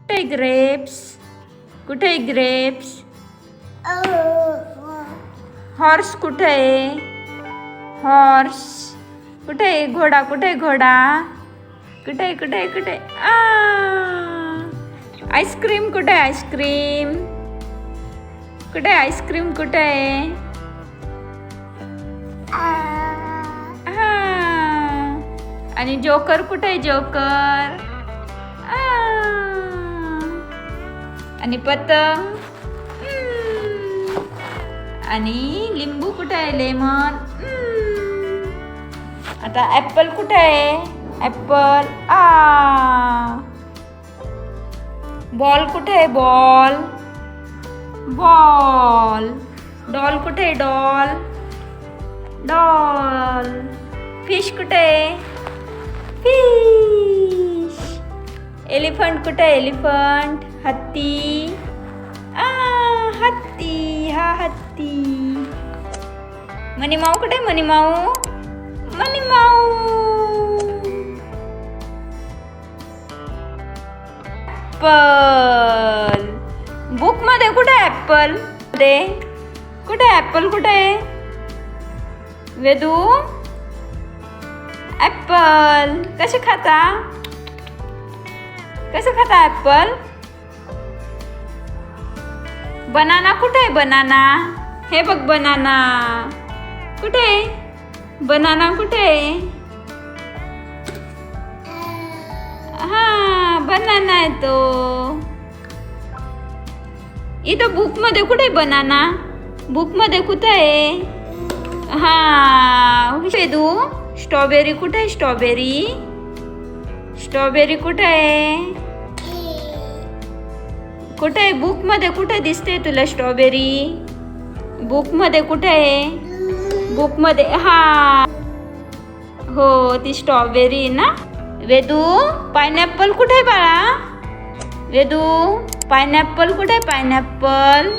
कुठे ग्रेप्स? कुठे grapes? Horse कुठे आहे? हॉर्स कुठे आहे? घोडा कुठे आहे? घोडा कुठे कुठे कुठे? आईस्क्रीम कुठे आहे? आईस्क्रीम कुठे? आईस्क्रीम कुठे आहे? आणि जोकर कुठे आहे? जोकर आणि पतंग आणि लिंबू कुठे आहे? लेमन. आता ऍपल कुठे आहे? ऍपल. बॉल कुठे आहे? बॉल. बॉल. डॉल कुठे आहे? डॉल. डॉल. फिश कुठे आहे? फिश. एलिफंट कुठे आहे? एलिफंट. हत्ती. हत्ती. हा हत्ती. मनी माऊ कुठे? मनी माऊ. मनी माऊ. ऍपल. बुक मध्ये कुठे ऍपल? मध्ये कुठे ऍपल? कुठे वेदू? ऍपल कसे खाता? कसे खाता ऍपल? बनाना कुठे? बनाना. हे बघ बनाना कुठे? बनाना कुठे? हा बनाना आहे तो. इथं बुक मध्ये कुठे बनाना? बुक मध्ये कुठे आहे? हा वेदू. स्ट्रॉबेरी कुठे? स्ट्रॉबेरी. स्ट्रॉबेरी कुठे आहे? कुठे? बुक मध्ये कुठे दिसते तुला स्ट्रॉबेरी? बुक मध्ये कुठे आहे? बुक मध्ये. हा हो ती स्ट्रॉबेरी ना. वेदू पायनॅपल कुठे बाळा? वेदू पायनॅपल कुठे? पायनॅपल.